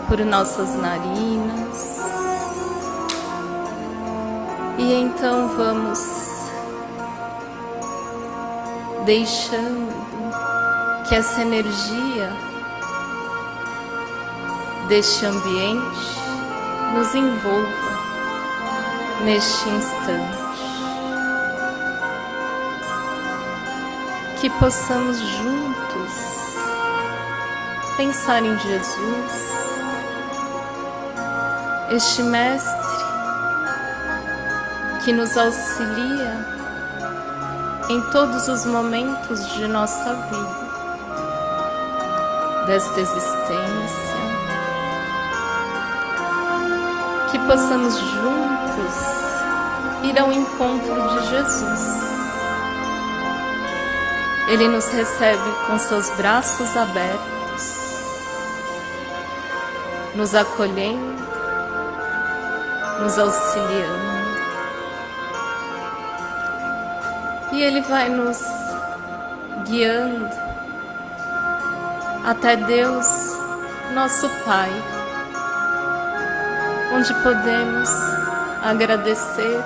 por nossas narinas. E então vamos deixando que essa energia deste ambiente nos envolva neste instante. Que possamos juntos pensar em Jesus, este Mestre que nos auxilia em todos os momentos de nossa vida, desta existência. Que possamos juntos ir ao encontro de Jesus. Ele nos recebe com seus braços abertos, nos acolhendo, nos auxiliando. E Ele vai nos guiando até Deus, nosso Pai, onde podemos agradecer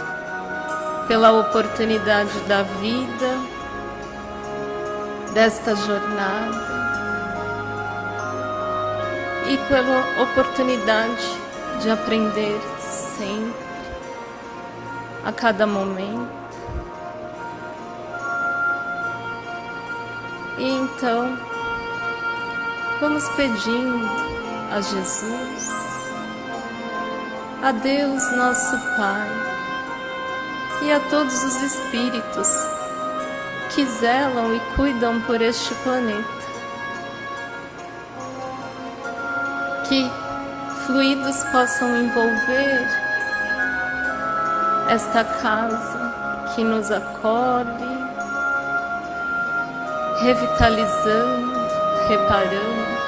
pela oportunidade da vida, desta jornada, e pela oportunidade de aprender sempre, a cada momento. E então, vamos pedindo a Jesus, a Deus nosso Pai e a todos os espíritos que zelam e cuidam por este planeta, que fluidos possam envolver esta casa que nos acolhe, revitalizando, reparando,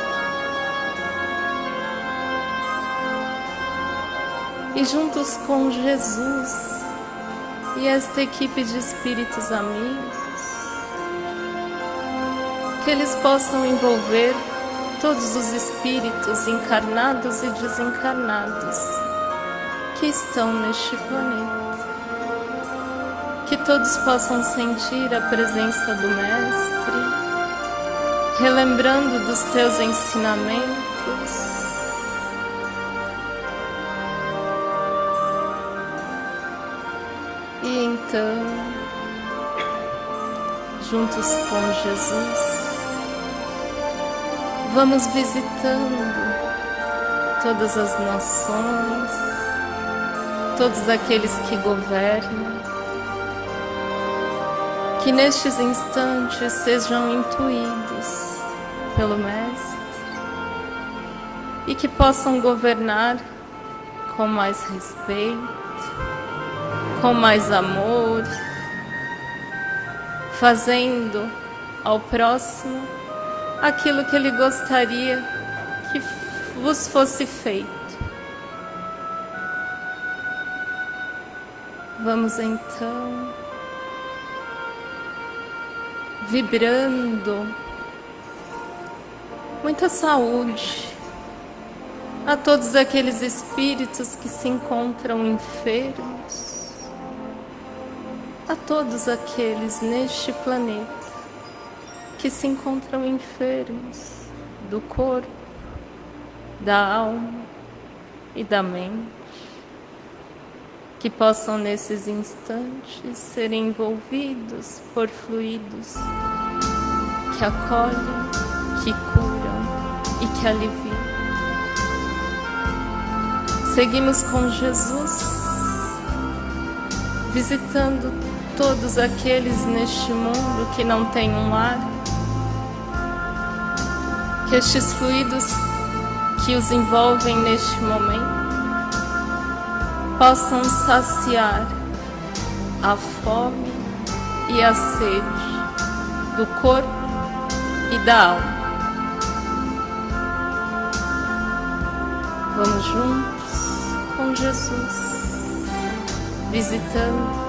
E juntos com Jesus e esta equipe de espíritos amigos, que eles possam envolver todos os espíritos encarnados e desencarnados que estão neste planeta. Que todos possam sentir a presença do Mestre, relembrando dos teus ensinamentos. E então, juntos com Jesus, vamos visitando todas as nações, todos aqueles que governam, que nestes instantes sejam intuídos pelo Mestre e que possam governar com mais respeito, com mais amor, fazendo ao próximo aquilo que ele gostaria que vos fosse feito. Vamos então vibrando muita saúde a todos aqueles espíritos que se encontram enfermos, a todos aqueles neste planeta que se encontram enfermos do corpo, da alma e da mente, que possam nesses instantes ser envolvidos por fluidos que acolhem, que curam e que aliviam. Seguimos com Jesus, visitando todos aqueles neste mundo que não têm um lar, que estes fluidos que os envolvem neste momento possam saciar a fome e a sede do corpo e da alma. Vamos juntos com Jesus, visitando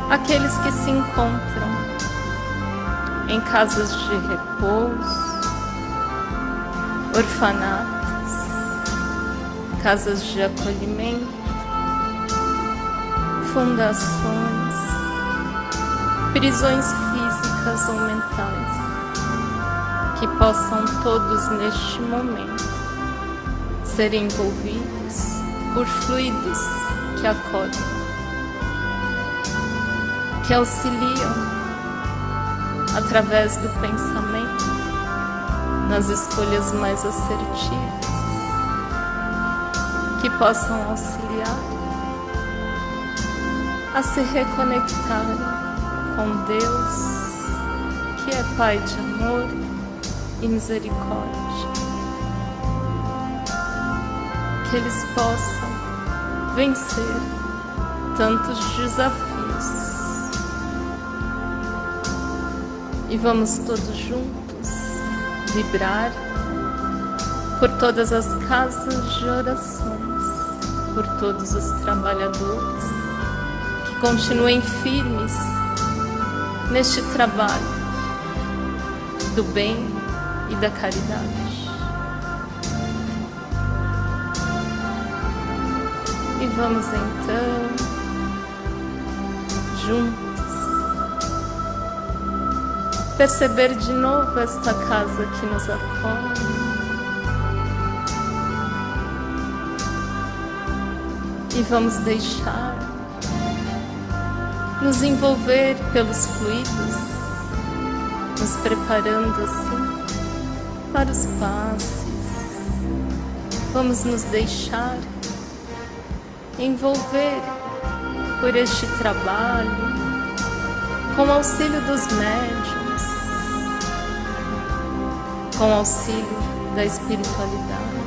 aqueles que se encontram em casas de repouso, orfanatos, casas de acolhimento, fundações, prisões físicas ou mentais, que possam todos neste momento ser envolvidos por fluidos que acolhem, que auxiliam através do pensamento nas escolhas mais assertivas, que possam auxiliar a se reconectarem com Deus, que é Pai de amor e misericórdia, que eles possam vencer tantos desafios. E vamos todos juntos vibrar por todas as casas de orações, por todos os trabalhadores que continuem firmes neste trabalho do bem e da caridade. E vamos então juntos perceber de novo esta casa que nos acolhe e vamos deixar nos envolver pelos fluidos, nos preparando assim para os passes. Vamos nos deixar envolver por este trabalho com o auxílio dos médiuns, com o auxílio da espiritualidade.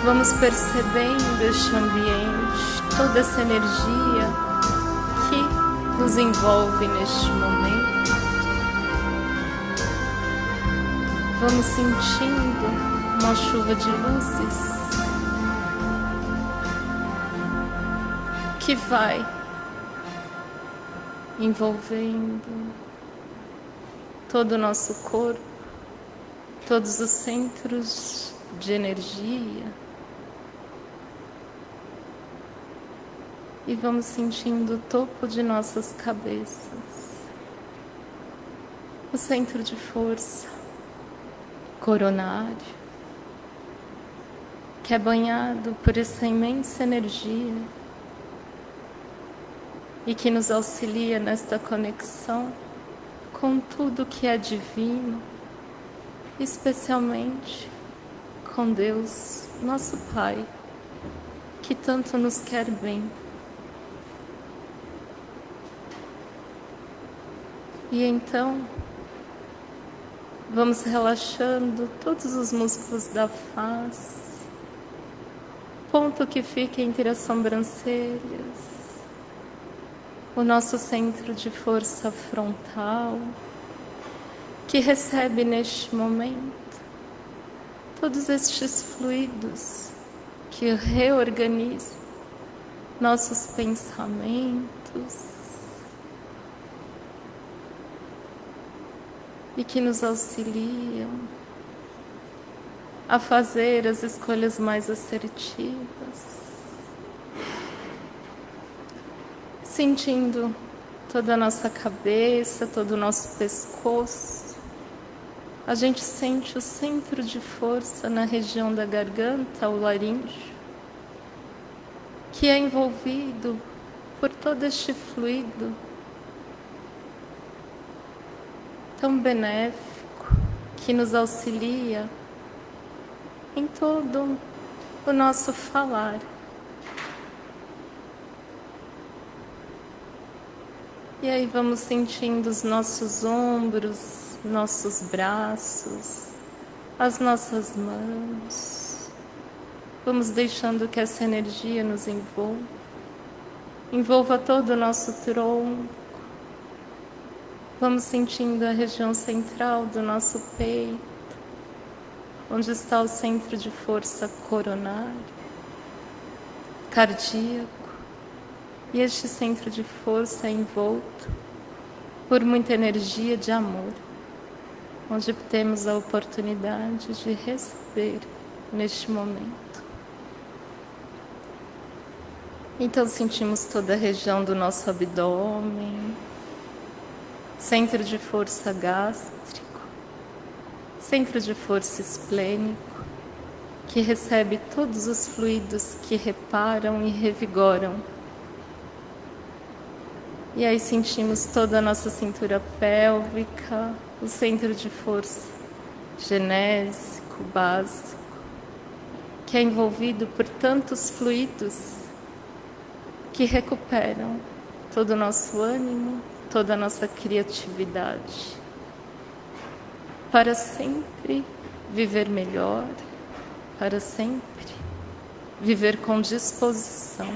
Vamos percebendo este ambiente, toda essa energia que nos envolve neste momento. Vamos sentindo uma chuva de luzes que vai envolvendo todo o nosso corpo, todos os centros de energia. E vamos sentindo o topo de nossas cabeças, o centro de força coronário, que é banhado por essa imensa energia e que nos auxilia nesta conexão com tudo que é divino, especialmente com Deus, nosso Pai, que tanto nos quer bem. E então, vamos relaxando todos os músculos da face, ponto que fica entre as sobrancelhas, o nosso centro de força frontal, que recebe neste momento todos estes fluidos que reorganizam nossos pensamentos e que nos auxiliam a fazer as escolhas mais assertivas, sentindo toda a nossa cabeça, todo o nosso pescoço. A gente sente o centro de força na região da garganta, o laríngeo, que é envolvido por todo este fluido tão benéfico que nos auxilia em todo o nosso falar. E aí vamos sentindo os nossos ombros, nossos braços, as nossas mãos. Vamos deixando que essa energia nos envolva todo o nosso tronco. Vamos sentindo a região central do nosso peito, onde está o centro de força coronário, cardíaco. E este centro de força é envolto por muita energia de amor, onde temos a oportunidade de receber neste momento. Então sentimos toda a região do nosso abdômen, centro de força gástrico, centro de força esplênico, que recebe todos os fluidos que reparam e revigoram. E aí sentimos toda a nossa cintura pélvica, o centro de força genésico, básico, que é envolvido por tantos fluidos que recuperam todo o nosso ânimo, toda a nossa criatividade, para sempre viver melhor, para sempre viver com disposição.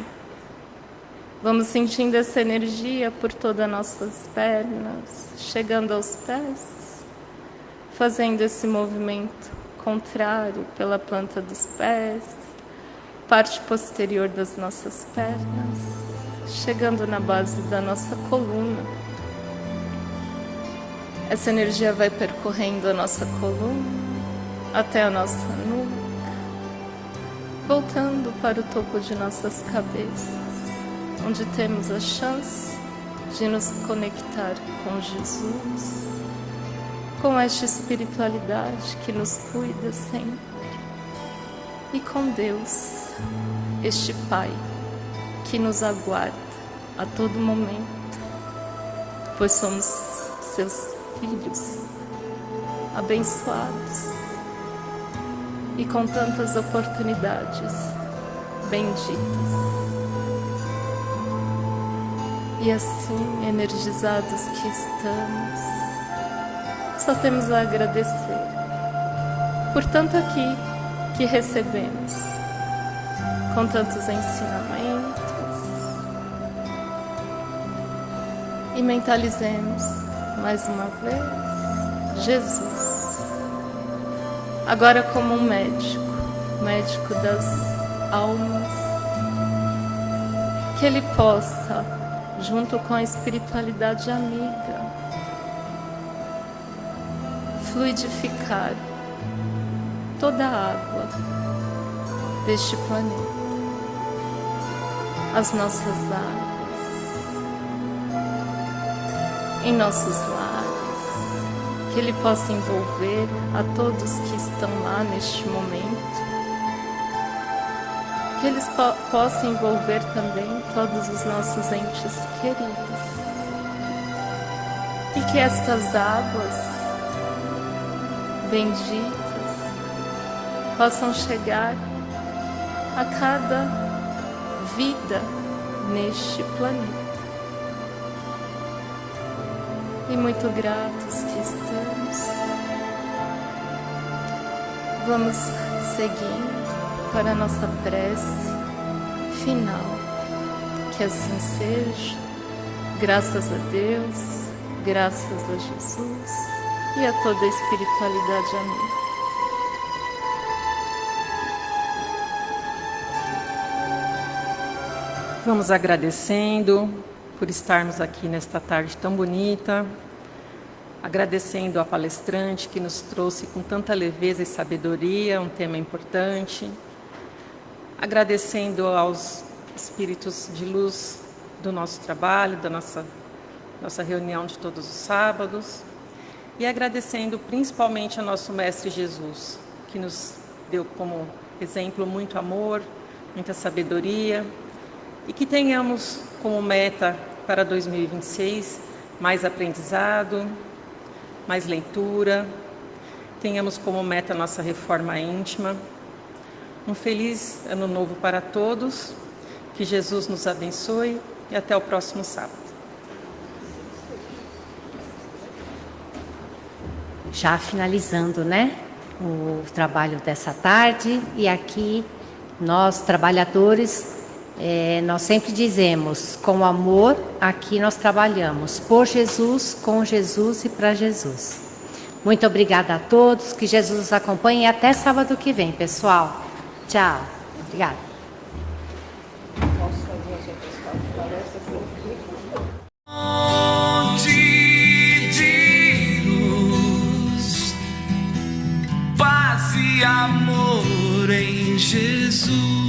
Vamos sentindo essa energia por todas as nossas pernas, chegando aos pés, fazendo esse movimento contrário pela planta dos pés, parte posterior das nossas pernas, chegando na base da nossa coluna. Essa energia vai percorrendo a nossa coluna até a nossa nuca, voltando para o topo de nossas cabeças, onde temos a chance de nos conectar com Jesus, com esta espiritualidade que nos cuida sempre, e com Deus, este Pai que nos aguarda a todo momento, pois somos seus filhos abençoados e com tantas oportunidades benditas. E assim, energizados que estamos, só temos a agradecer por tanto aqui que recebemos, com tantos ensinamentos, e mentalizemos mais uma vez Jesus, agora como um médico das almas, que Ele possa, junto com a espiritualidade amiga, fluidificar toda a água deste planeta, as nossas águas, em nossos lares, que Ele possa envolver a todos que estão lá neste momento, que eles possam envolver também todos os nossos entes queridos, e que estas águas benditas possam chegar a cada vida neste planeta. E muito gratos que estamos, vamos seguindo para a nossa prece final. Que assim seja, graças a Deus, graças a Jesus e a toda a espiritualidade amiga. Vamos agradecendo por estarmos aqui nesta tarde tão bonita, agradecendo a palestrante que nos trouxe com tanta leveza e sabedoria um tema importante, agradecendo aos espíritos de luz do nosso trabalho, da nossa reunião de todos os sábados, e agradecendo principalmente ao nosso Mestre Jesus, que nos deu como exemplo muito amor, muita sabedoria, e que tenhamos como meta para 2026 mais aprendizado, mais leitura, tenhamos como meta a nossa reforma íntima. Um feliz ano novo para todos, que Jesus nos abençoe e até o próximo sábado. Já finalizando, né, o trabalho dessa tarde, e aqui nós trabalhadores, nós sempre dizemos, com amor, aqui nós trabalhamos, por Jesus, com Jesus e para Jesus. Muito obrigada a todos, que Jesus os acompanhe e até sábado que vem, pessoal. Tchau. Obrigada. De luz, paz e amor em Jesus.